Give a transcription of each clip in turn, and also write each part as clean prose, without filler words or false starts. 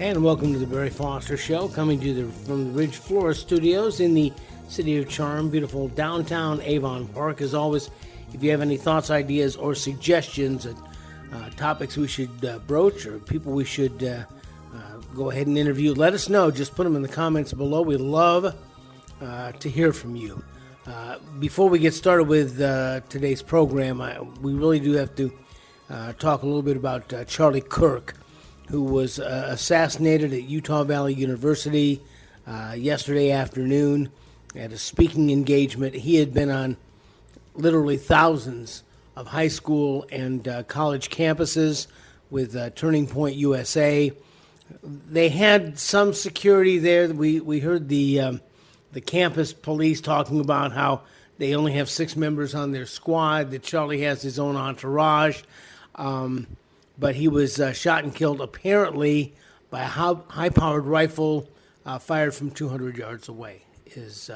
And welcome to the Barry Foster Show, coming to you from the Ridge Florist Studios in the City of Charm, beautiful downtown Avon Park. As always, if you have any thoughts, ideas, or suggestions, topics we should broach or people we should go ahead and interview, let us know. Just put them in the comments below. We love to hear from you. Before we get started with today's program, we really do have to talk a little bit about Charlie Kirk, who was assassinated at Utah Valley University yesterday afternoon at a speaking engagement. He had been on literally thousands of high school and college campuses with Turning Point USA. They had some security there. We heard the campus police talking about how they only have 6 members on their squad, that Charlie has his own entourage. But he was shot and killed apparently by a high-powered rifle fired from 200 yards away, is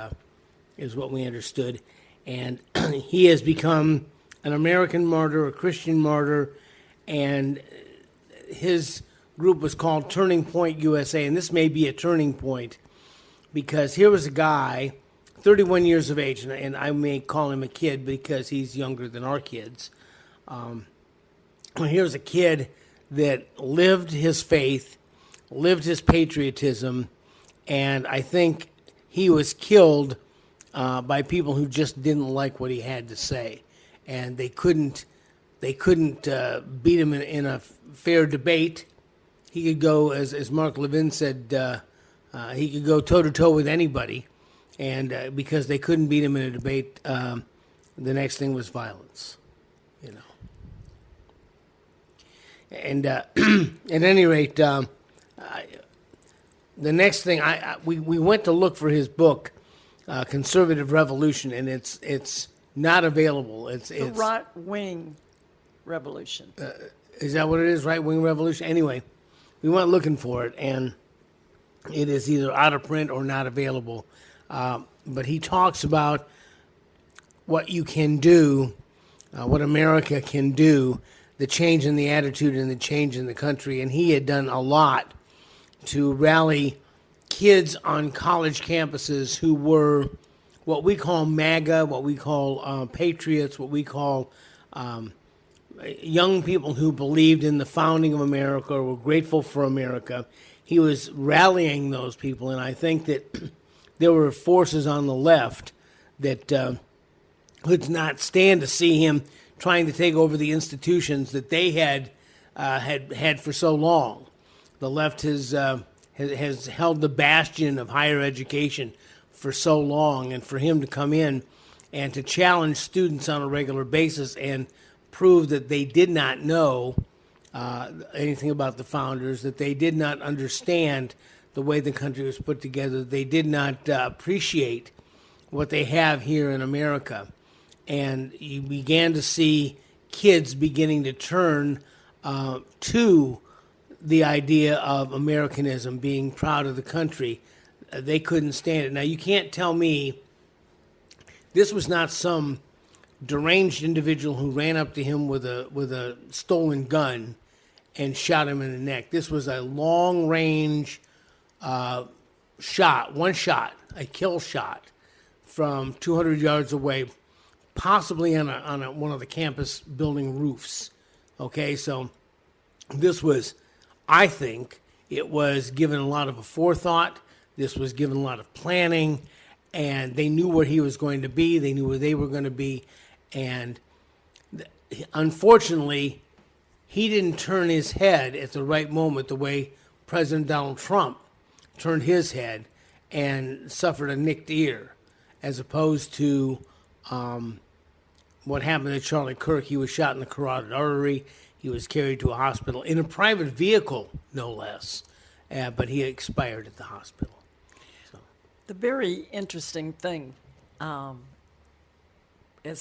what we understood. And he has become an American martyr, a Christian martyr, and his group was called Turning Point USA, and this may be a turning point because here was a guy, 31 years of age, and I may call him a kid because he's younger than our kids. Here's a kid that lived his faith, lived his patriotism, and I think he was killed by people who just didn't like what he had to say, and they couldn't beat him in a fair debate. He could go, as Mark Levin said, he could go toe-to-toe with anybody, and because they couldn't beat him in a debate, the next thing was violence, you know. And at any rate, the next thing we went to look for his book, Conservative Revolution, and it's not available. It's right wing revolution. Is that what it is? Right wing revolution. Anyway, we went looking for it, and it is either out of print or not available. But he talks about what you can do, what America can do, the change in the attitude and the change in the country. And he had done a lot to rally kids on college campuses who were what we call MAGA, what we call patriots, what we call young people who believed in the founding of America or were grateful for America. He was rallying those people, and I think that there were forces on the left that could not stand to see him trying to take over the institutions that they had for so long. The left has held the bastion of higher education for so long, and for him to come in and to challenge students on a regular basis and prove that they did not know anything about the founders, that they did not understand the way the country was put together, they did not appreciate what they have here in America. And you began to see kids beginning to turn to the idea of Americanism, being proud of the country. They couldn't stand it. Now, you can't tell me this was not some deranged individual who ran up to him with a stolen gun and shot him in the neck. This was a long-range shot, one shot, a kill shot from 200 yards away, possibly on one of the campus building roofs. Okay, so this was, I think, it was given a lot of a forethought. This was given a lot of planning, and they knew where he was going to be. They knew where they were going to be, and unfortunately, he didn't turn his head at the right moment the way President Donald Trump turned his head and suffered a nicked ear, as opposed to what happened to Charlie Kirk. He was shot in the carotid artery. He was carried to a hospital in a private vehicle, no less, but he expired at the hospital. So. The very interesting thing, as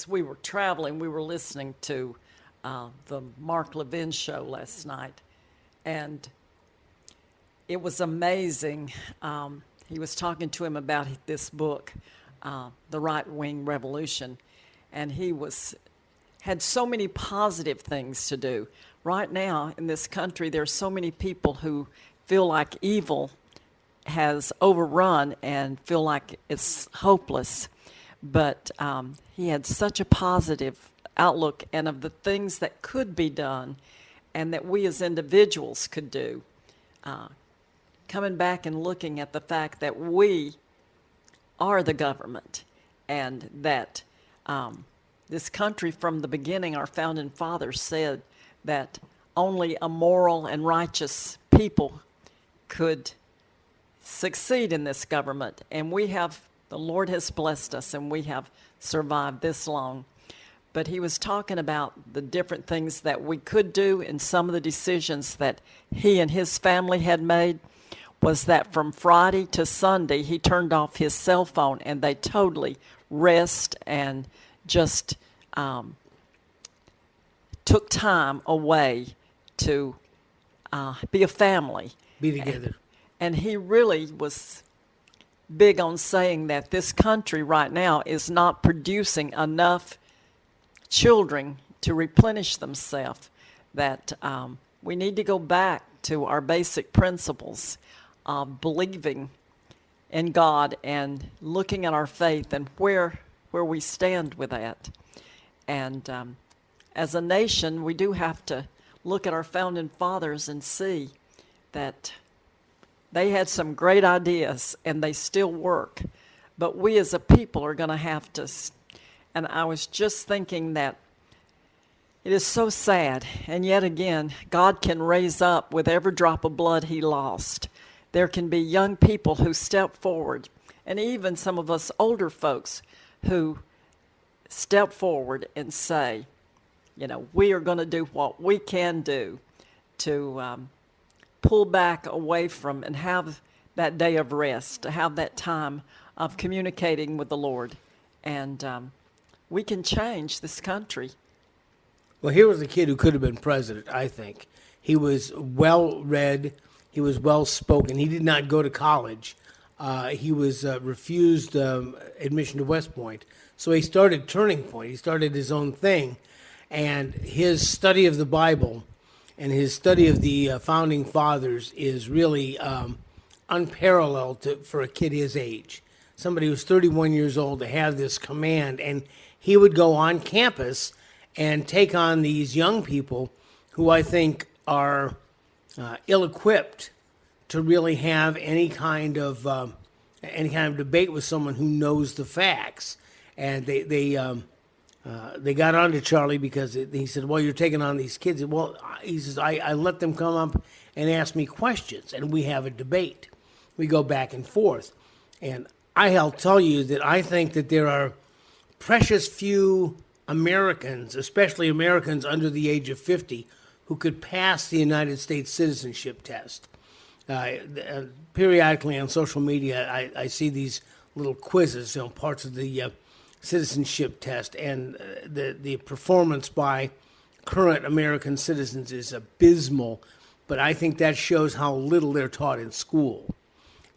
we were traveling, we were listening to the Mark Levin show last night, and it was amazing. He was talking to him about this book, The Right Wing Revolution, and he had so many positive things to do. Right now in this country, there are so many people who feel like evil has overrun and feel like it's hopeless. But he had such a positive outlook and of the things that could be done and that we as individuals could do. Coming back and looking at the fact that we are the government and that this country from the beginning, our founding fathers said that only a moral and righteous people could succeed in this government. And the Lord has blessed us and we have survived this long. But he was talking about the different things that we could do, and some of the decisions that he and his family had made was that from Friday to Sunday, he turned off his cell phone and they totally rest and just took time away to be a family. Be together. And he really was big on saying that this country right now is not producing enough children to replenish themselves, that we need to go back to our basic principles of believing in God and looking at our faith and where we stand with that. And as a nation, we do have to look at our founding fathers and see that they had some great ideas and they still work. But we as a people are going to have to. And I was just thinking that it is so sad. And yet again, God can raise up with every drop of blood he lost. There can be young people who step forward, and even some of us older folks who step forward and say, we are going to do what we can do to pull back away from and have that day of rest, to have that time of communicating with the Lord. And we can change this country. Well, here was a kid who could have been president, I think. He was well-read. He was well-spoken. He did not go to college. He was refused admission to West Point. So he started Turning Point. He started his own thing. And his study of the Bible and his study of the Founding Fathers is really unparalleled for a kid his age. Somebody who's 31 years old to have this command. And he would go on campus and take on these young people who I think are ill-equipped to really have any kind of debate with someone who knows the facts. And they got on to Charlie because he said, "Well, you're taking on these kids." Well, he says, "I let them come up and ask me questions, and we have a debate. We go back and forth." And I'll tell you that I think that there are precious few Americans, especially Americans under the age of 50, who could pass the United States citizenship test. Periodically on social media, I see these little quizzes, parts of the citizenship test, and the performance by current American citizens is abysmal, but I think that shows how little they're taught in school.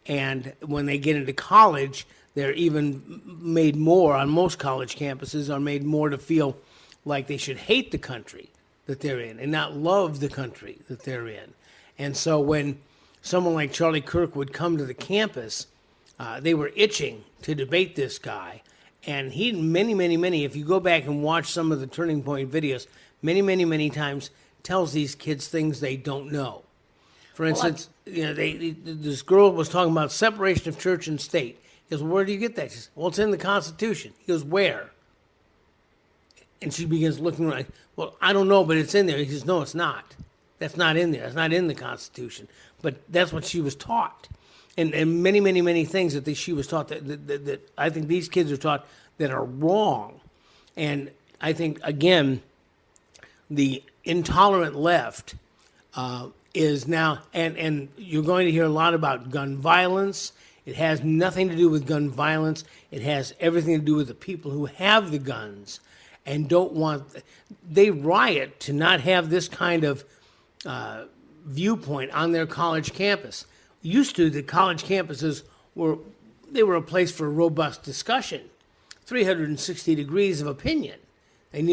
And when they get into college, they're even made more, on most college campuses, are made more to feel like they should hate the country that they're in and not love the country that they're in. And so when someone like Charlie Kirk would come to the campus, they were itching to debate this guy. And he, many, if you go back and watch some of the Turning Point videos, many times tells these kids things they don't know. For instance, this girl was talking about separation of church and state. He goes, "Where do you get that?" She says, "Well, it's in the Constitution." He goes, "Where?" And she begins looking around. "Well, I don't know, but it's in there." He says, "No, it's not. That's not in there. It's not in the Constitution." But that's what she was taught. And many things that she was taught that I think these kids are taught that are wrong. And I think, again, the intolerant left is now, and you're going to hear a lot about gun violence. It has nothing to do with gun violence. It has everything to do with the people who have the guns and don't want, they riot to not have this kind of viewpoint on their college campus. Used to, the college campuses were a place for robust discussion, 360 degrees of opinion. And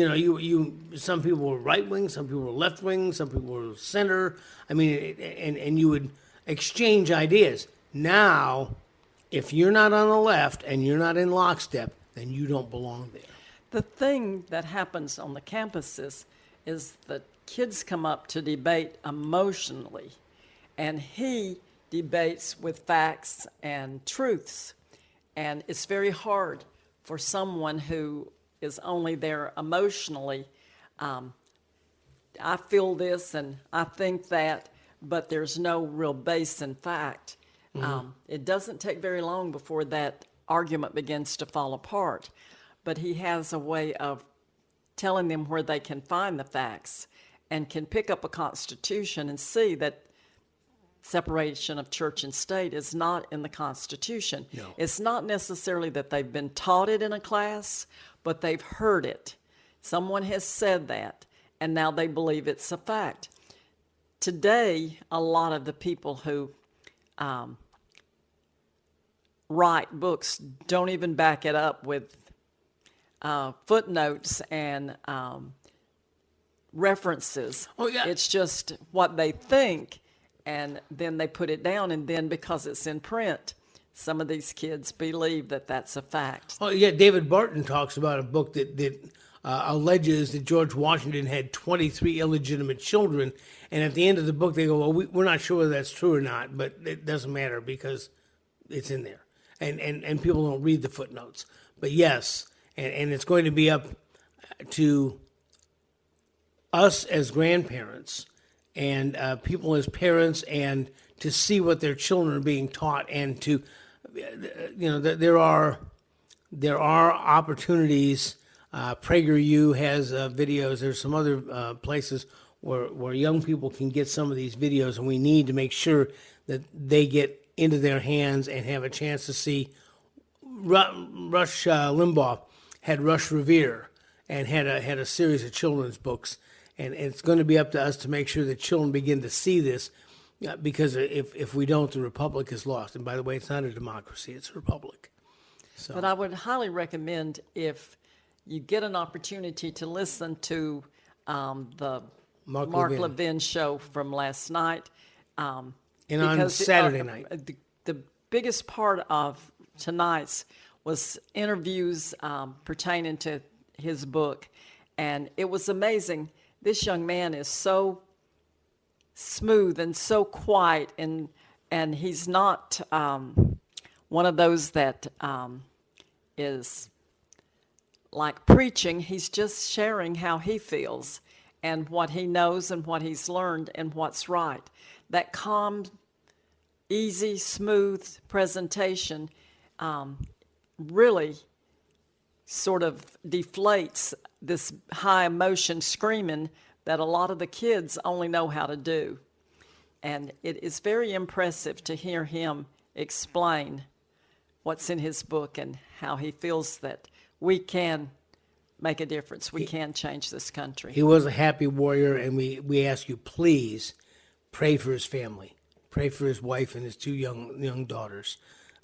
some people were right wing, some people were left wing, some people were center. I mean, and you would exchange ideas. Now, if you're not on the left and you're not in lockstep, then you don't belong there. The thing that happens on the campuses is that kids come up to debate emotionally, and he debates with facts and truths. And it's very hard for someone who is only there emotionally. I feel this and I think that, but there's no real base in fact. It doesn't take very long before that argument begins to fall apart. But he has a way of telling them where they can find the facts and can pick up a constitution and see that separation of church and state is not in the Constitution. No. It's not necessarily that they've been taught it in a class, but they've heard it. Someone has said that, and now they believe it's a fact. Today, a lot of the people who write books don't even back it up with footnotes and references. Oh, yeah. It's just what they think, and then they put it down, and then because it's in print, some of these kids believe that that's a fact. Oh, yeah, David Barton talks about a book that alleges that George Washington had 23 illegitimate children, and at the end of the book they go, well, we're not sure whether that's true or not, but it doesn't matter because it's in there. And people don't read the footnotes. But yes, and it's going to be up to us as grandparents and people as parents, and to see what their children are being taught, and to, there are opportunities. PragerU has videos. There's some other places where young people can get some of these videos, and we need to make sure that they get into their hands and have a chance to see. Rush Limbaugh had Rush Revere and had a series of children's books, and it's going to be up to us to make sure that children begin to see this, because if we don't, the republic is lost. And by the way, it's not a democracy; it's a republic. So. But I would highly recommend, if you get an opportunity, to listen to the Mark Levin show from last night. And on Saturday night. The biggest part of tonight's was interviews pertaining to his book. And it was amazing. This young man is so smooth and so quiet, and he's not one of those that is like preaching. He's just sharing how he feels and what he knows and what he's learned and what's right. That calm, easy, smooth presentation really sort of deflates this high emotion screaming that a lot of the kids only know how to do. And it is very impressive to hear him explain what's in his book and how he feels that we can make a difference. We can change this country. He was a happy warrior, and we ask you, please pray for his family. Pray for his wife and his two young daughters.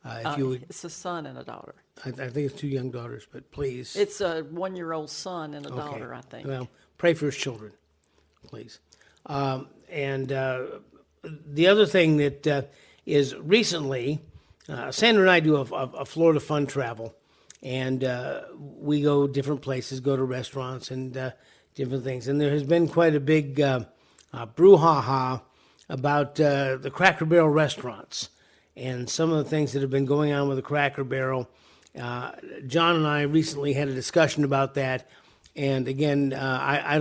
If you would, it's a son and a daughter. I think it's two young daughters, but please. It's a 1-year-old son and a daughter, I think. Well, pray for his children, please. And the other thing that is recently, Sandra and I do a Florida fun travel, and we go different places, go to restaurants and different things. And there has been quite a big brouhaha about the Cracker Barrel restaurants and some of the things that have been going on with the Cracker Barrel. John and I recently had a discussion about that, and again, I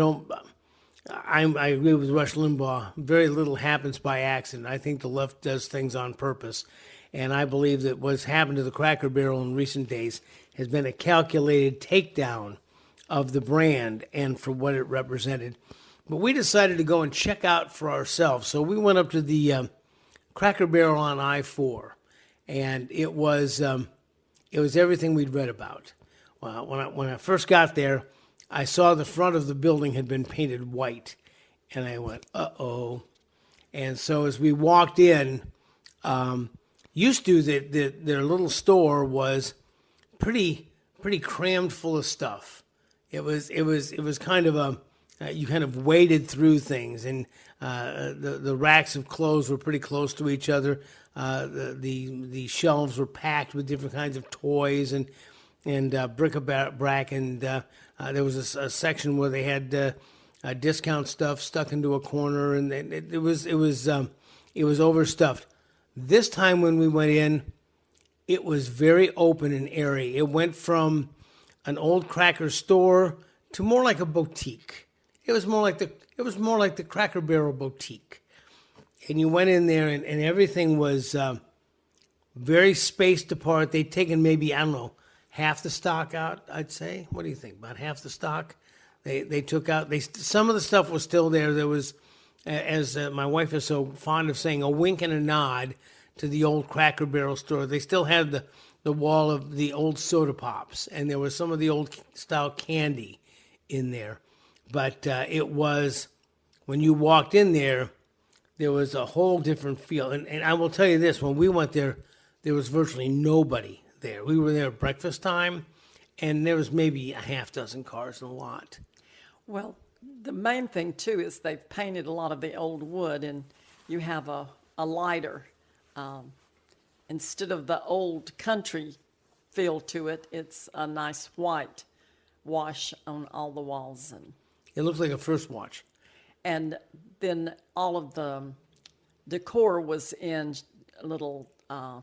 agree with Rush Limbaugh. Very little happens by accident. I think the left does things on purpose, and I believe that what's happened to the Cracker Barrel in recent days has been a calculated takedown of the brand and for what it represented. But we decided to go and check out for ourselves, so we went up to the Cracker Barrel on I-4, and it was everything we'd read about. When I first got there, I saw the front of the building had been painted white, and I went, uh-oh. And so as we walked in, used to their little store was pretty crammed full of stuff. It was kind of you kind of waded through things, and the racks of clothes were pretty close to each other. The shelves were packed with different kinds of toys and bric-a-brac, and there was a section where they had discount stuff stuck into a corner, and it was overstuffed. This time when we went in, it was very open and airy. It went from an old cracker store to more like a boutique. It was more like the Cracker Barrel boutique. And you went in there, and everything was very spaced apart. They'd taken maybe, I don't know, half the stock out, I'd say. What do you think? About half the stock? They took out, some of the stuff was still there. There was, as my wife is so fond of saying, a wink and a nod to the old Cracker Barrel store. They still had the wall of the old soda pops, and there was some of the old style candy in there. But it was, when you walked in there was a whole different feel. And I will tell you this, when we went there, there was virtually nobody there. We were there at breakfast time, and there was maybe a half dozen cars in the lot. Well, the main thing, too, is they've painted a lot of the old wood, and you have a lighter. Instead of the old country feel to it, it's a nice white wash on all the walls. And it looks like a first watch. And then all of the decor was in little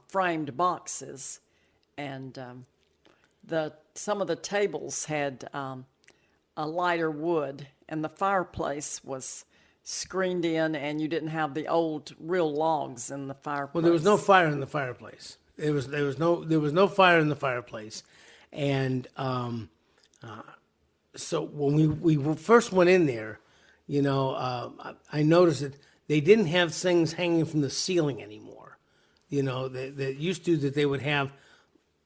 framed boxes, and some of the tables had a lighter wood, and the fireplace was screened in, and you didn't have the old real logs in the fireplace. Well, there was no fire in the fireplace. There was no fire in the fireplace, and so when we first went in there, I noticed that they didn't have things hanging from the ceiling anymore. They used to, that they would have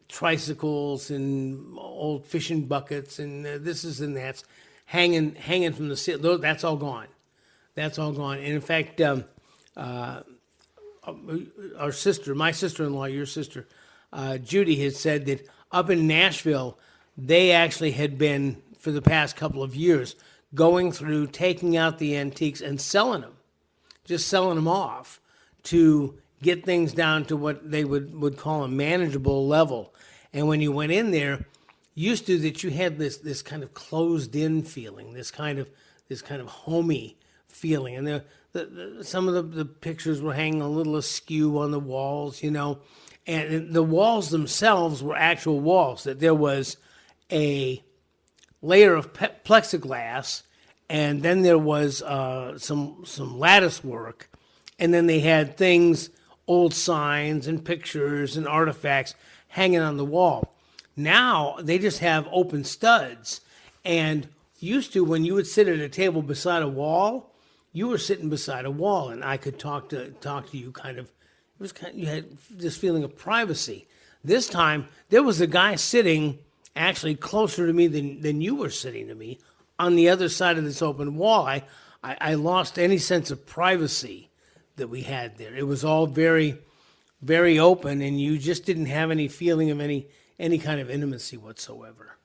tricycles and old fishing buckets and this is and that's hanging from the ceiling. That's all gone. That's all gone. And in fact, our sister, my sister-in-law, your sister, Judy, had said that up in Nashville, they actually had been, for the past couple of years, going through, taking out the antiques and selling them, just selling them off to get things down to what they would call a manageable level. And when you went in there, used to that you had this kind of closed-in feeling, this kind of homey feeling. And some of the pictures were hanging a little askew on the walls, and the walls themselves were actual walls, that there was a layer of plexiglass, and then there was some lattice work, and then they had things, old signs and pictures and artifacts hanging on the wall. Now they just have open studs, and used to, when you would sit at a table beside a wall, you were sitting beside a wall, and I could talk to you you had this feeling of privacy. This time there was a guy sitting actually closer to me than you were sitting to me on the other side of this open wall. I lost any sense of privacy that we had there. It was all very, very open, and you just didn't have any feeling of any kind of intimacy whatsoever.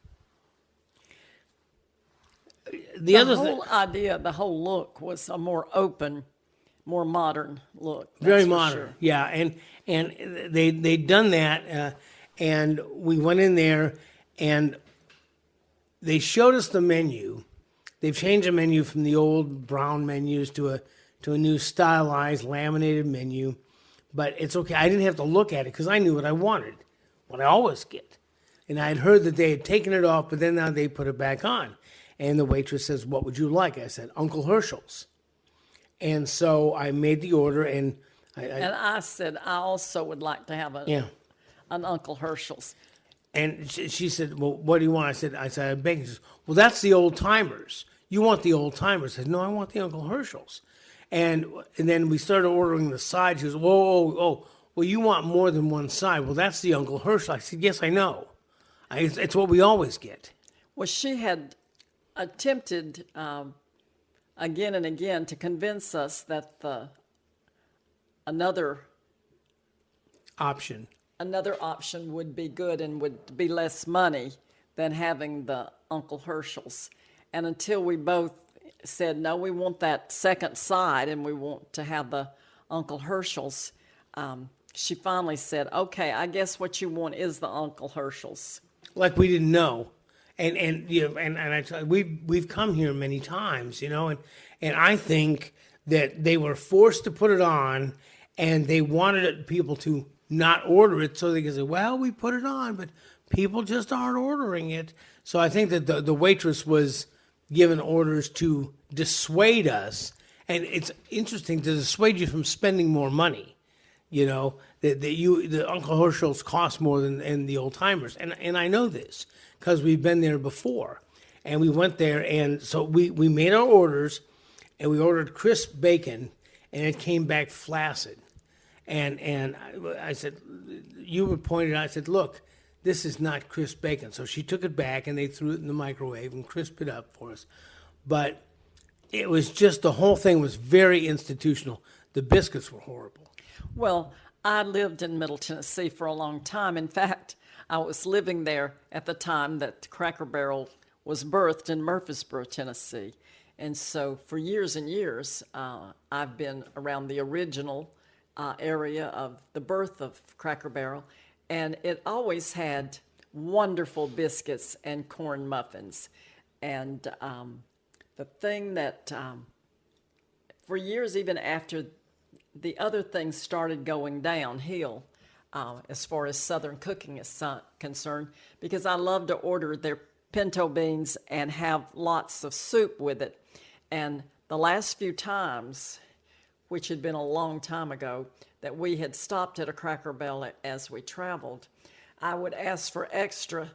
The whole look was a more open, more modern look. Very modern, sure. Yeah, and they'd done that, and we went in there, and they showed us the menu. They've changed the menu from the old brown menus to a new stylized laminated menu, but it's okay. I didn't have to look at it because I knew what I wanted, what I always get. And I had heard that they had taken it off, but then now they put it back on. And the waitress says, "What would you like?" I said, "Uncle Herschel's." And so I made the order, and I said, "I also would like to have an Uncle Herschel's." And she said, "Well, what do you want?" I said, "I beg." She says, "Well, that's the old timers. You want the old timers?" I said, "No, I want the Uncle Herschel's." And then we started ordering the side. She goes, "Whoa, well, you want more than one side." "Well, that's the Uncle Herschel." I said, "Yes, I know. It's what we always get." Well, she had attempted again and again to convince us that another option would be good and would be less money than having the Uncle Herschel's. And until we both said, no, we want that second side and we want to have the Uncle Herschel's, she finally said, okay, I guess what you want is the Uncle Herschel's. Like we didn't know. And you know, and I tell you, we've come here many times, you know, and I think that they were forced to put it on, and they wanted people to not order it so they could say, well, we put it on, but people just aren't ordering it. So I think that the waitress was given orders to dissuade us, and it's interesting to dissuade you from spending more money. You know, the Uncle Herschel's cost more than the old timers. And I know this because we've been there before. And we went there, and so we made our orders, and we ordered crisp bacon, and it came back flaccid. And I said, you were pointed out, I said, look, this is not crisp bacon. So she took it back, and they threw it in the microwave and crisped it up for us. But it was just, the whole thing was very institutional. The biscuits were horrible. Well, I lived in Middle Tennessee for a long time. In fact, I was living there at the time that Cracker Barrel was birthed in Murfreesboro, Tennessee. And so for years and years, I've been around the original area of the birth of Cracker Barrel, and it always had wonderful biscuits and corn muffins. And the thing that for years, even after the other things started going downhill as far as Southern cooking is concerned, because I love to order their pinto beans and have lots of soup with it. And the last few times, which had been a long time ago, that we had stopped at a Cracker Barrel as we traveled, I would ask for extra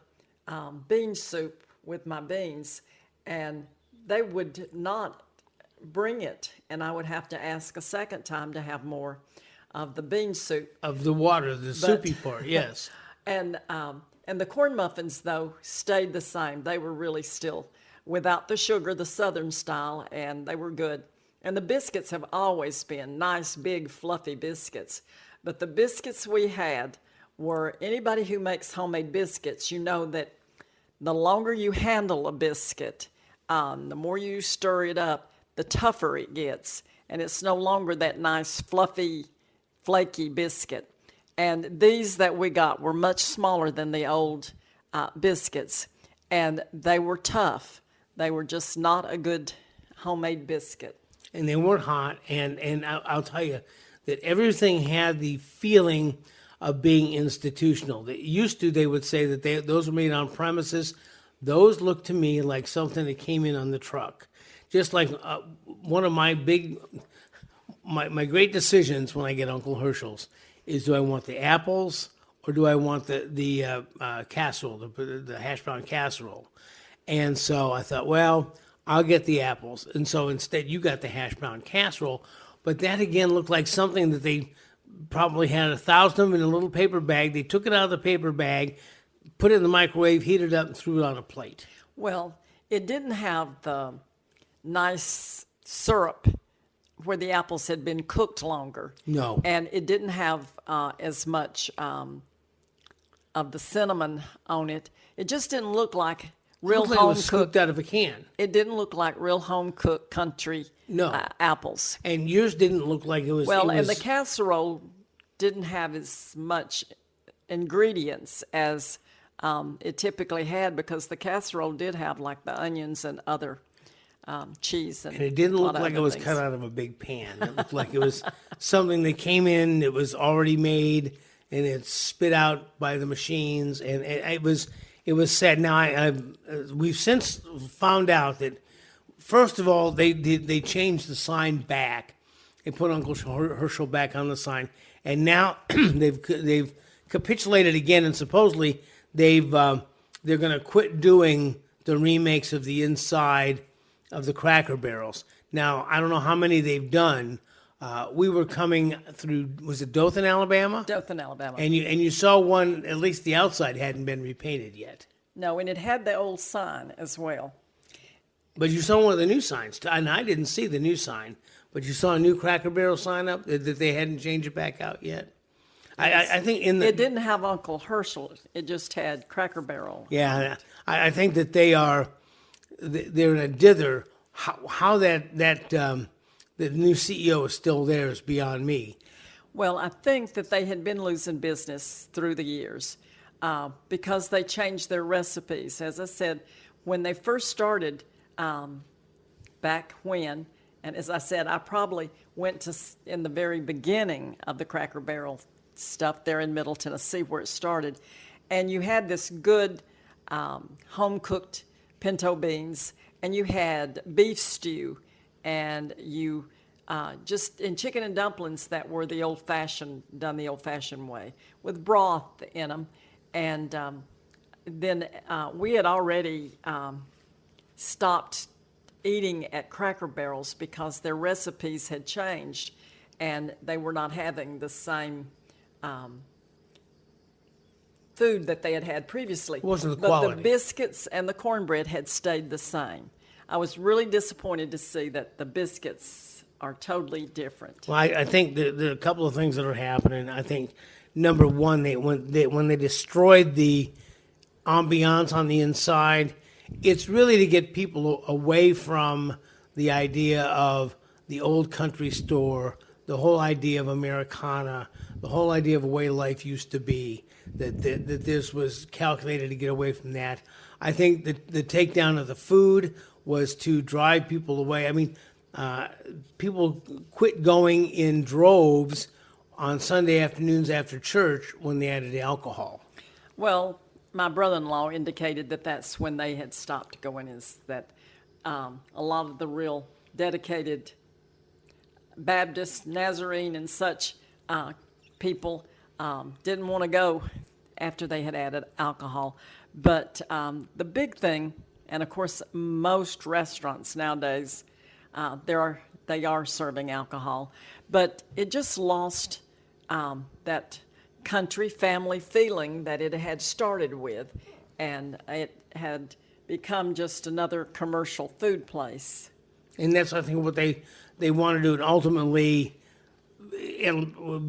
bean soup with my beans, and they would not bring it, and I would have to ask a second time to have more of the bean soup. Of the water, the soupy part, yes. And the corn muffins, though, stayed the same. They were really still without the sugar, the Southern style, and they were good. And the biscuits have always been nice, big, fluffy biscuits. But the biscuits we had were, anybody who makes homemade biscuits, you know that the longer you handle a biscuit, the more you stir it up, the tougher it gets, and it's no longer that nice, fluffy, flaky biscuit. And these that we got were much smaller than the old biscuits, and they were tough. They were just not a good homemade biscuit. And they weren't hot, and I'll tell you that everything had the feeling of being institutional. They used to, they would say that those were made on premises. Those looked to me like something that came in on the truck. Just like one of my my great decisions when I get Uncle Herschel's is, do I want the apples or do I want the casserole, the hash brown casserole? And so I thought, well, I'll get the apples. And so instead you got the hash brown casserole. But that again looked like something that they probably had 1,000 of them in a little paper bag. They took it out of the paper bag, put it in the microwave, heated it up, and threw it on a plate. Well, it didn't have the nice syrup where the apples had been cooked longer. No. And it didn't have as much of the cinnamon on it. It just didn't look like real It home was cooked. scooped out of a can. It didn't look like real home cooked country apples. And yours didn't look like it was. Well, it was, and the casserole didn't have as much ingredients as it typically had, because the casserole did have like the onions and other cheese and it didn't a lot look of like it other was things. cut out of a big pan. It looked like it was something that came in, it was already made, and it's spit out by the machines, and it was sad. Now we've since found out that, first of all, they changed the sign back. They put Uncle Herschel back on the sign, and now they've capitulated again, and supposedly they're going to quit doing the remakes of the inside of the Cracker Barrels. Now, I don't know how many they've done. We were coming through, was it Dothan, Alabama? Dothan, Alabama. And you saw one, at least the outside hadn't been repainted yet. No, and it had the old sign as well. But you saw one of the new signs, and I didn't see the new sign, but you saw a new Cracker Barrel sign up that they hadn't changed it back out yet. I think It didn't have Uncle Herschel. It just had Cracker Barrel. Yeah, I think that they're in a dither how the new CEO is still there is beyond me. Well, I think that they had been losing business through the years because they changed their recipes. As I said, when they first started back when, and as I said, I probably went to in the very beginning of the Cracker Barrel stuff there in Middle Tennessee where it started, and you had this good home-cooked pinto beans, and you had beef stew, and you just in chicken and dumplings that were the done the old-fashioned way with broth in them, and then we had already stopped eating at Cracker Barrels because their recipes had changed, and they were not having the same food that they had had previously. It wasn't the but quality. The biscuits and the cornbread had stayed the same. I was really disappointed to see that the biscuits are totally different. Well, I think there are a couple of things that are happening. I think number one, when they destroyed the ambiance on the inside, it's really to get people away from the idea of the old country store, the whole idea of Americana, the whole idea of the way life used to be, that this was calculated to get away from that. I think that the takedown of the food was to drive people away. I mean, people quit going in droves on Sunday afternoons after church when they added alcohol. Well, my brother-in-law indicated that that's when they had stopped going, is that a lot of the real dedicated Baptist, Nazarene, and such people didn't want to go after they had added alcohol. But the big thing, and of course most restaurants nowadays, they are serving alcohol, but it just lost that country family feeling that it had started with, and it had become just another commercial food place. And that's, I think, what they want to do. And ultimately, it'll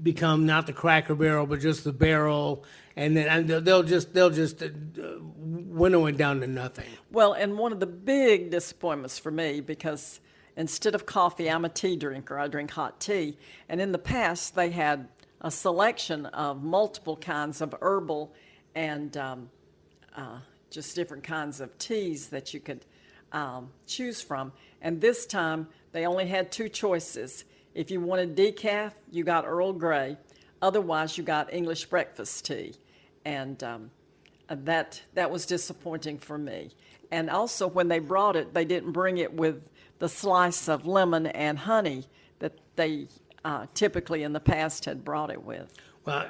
become not the Cracker Barrel, but just the Barrel, and then they'll just winnow it down to nothing. Well, and one of the big disappointments for me, because instead of coffee, I'm a tea drinker. I drink hot tea, and in the past they had a selection of multiple kinds of herbal and just different kinds of teas that you could choose from. And this time, they only had two choices. If you wanted decaf, you got Earl Grey. Otherwise, you got English breakfast tea. And that was disappointing for me. And also, when they brought it, they didn't bring it with the slice of lemon and honey that they typically in the past had brought it with. Well,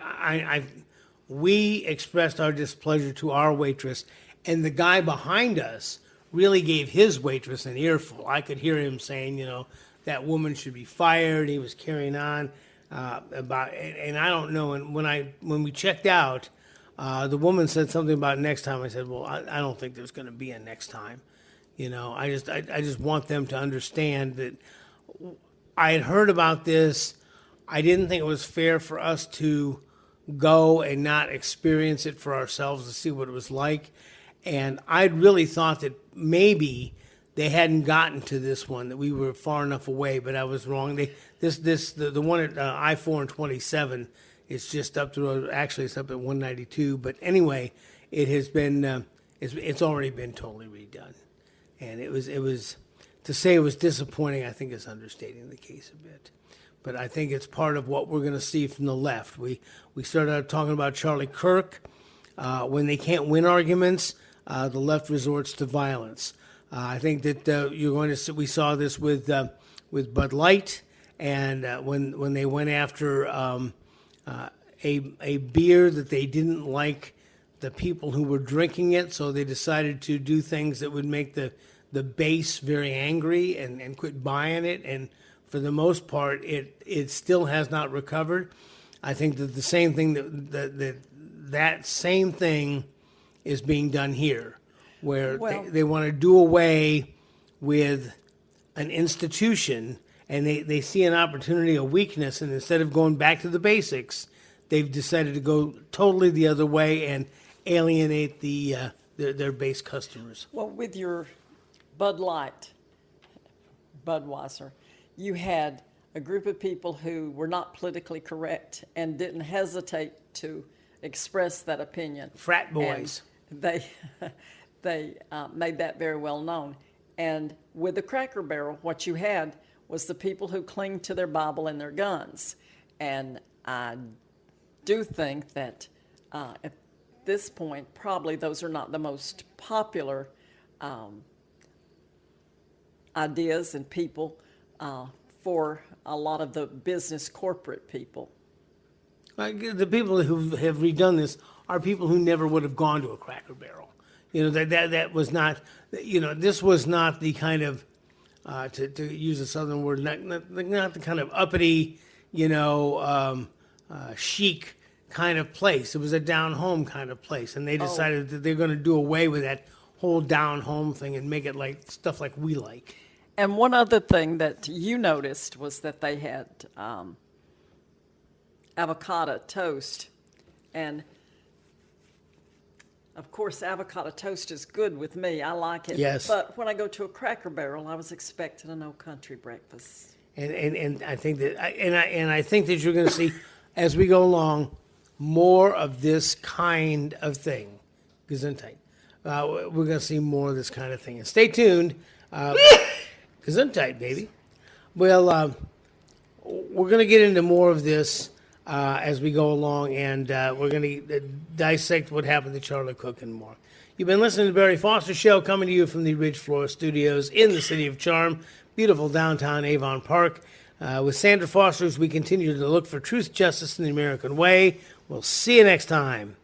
we expressed our displeasure to our waitress, and the guy behind us really gave his waitress an earful. I could hear him saying, that woman should be fired. He was carrying on about, and I don't know. And when we checked out, the woman said something about next time. I said, well, I don't think there's going to be a next time. I just want them to understand that I had heard about this. I didn't think it was fair for us to go and not experience it for ourselves to see what it was like. And I'd really thought that maybe they hadn't gotten to this one, that we were far enough away, but I was wrong. The one at I-4 and 27 is just up to, actually it's up at 192. But anyway, it has been, it's already been totally redone. And it was, to say it was disappointing, I think is understating the case a bit. But I think it's part of what we're going to see from the left. We started out talking about Charlie Kirk. When they can't win arguments, the left resorts to violence. I think that you're going to see, we saw this with Bud Light, and when they went after a beer that they didn't like the people who were drinking it, so they decided to do things that would make the base very angry and quit buying it. And for the most part, it still has not recovered. I think that the same thing that same thing is being done here, where they want to do away with an institution, and they see an opportunity, a weakness, and instead of going back to the basics, they've decided to go totally the other way and alienate their base customers. Well, with your Bud Light, Budweiser, you had a group of people who were not politically correct and didn't hesitate to express that opinion. Frat boys. And they made that very well known. And with the Cracker Barrel, what you had was the people who cling to their Bible and their guns. And I do think that at this point, probably those are not the most popular ideas and people for a lot of the business corporate people. The people who have redone this are people who never would have gone to a Cracker Barrel. That was not, this was not the kind of, to use a Southern word, not the kind of uppity, chic kind of place. It was a down home kind of place, and they decided that they're going to do away with that whole down home thing and make it like stuff like we like. And one other thing that you noticed was that they had avocado toast. And, of course, avocado toast is good with me. I like it. Yes. But when I go to a Cracker Barrel, I was expecting an old country breakfast. And I think that I think that you're going to see, as we go along, more of this kind of thing. Gesundheit. We're going to see more of this kind of thing. And stay tuned. Gesundheit, baby. Well, we're going to get into more of this as we go along, and we're going to dissect what happened to Charlie Kirk and more. You've been listening to the Barry Foster Show, coming to you from the Ridge Florida Studios in the City of Charm, beautiful downtown Avon Park. With Sandra Foster, as we continue to look for truth, justice, and the American way. We'll see you next time.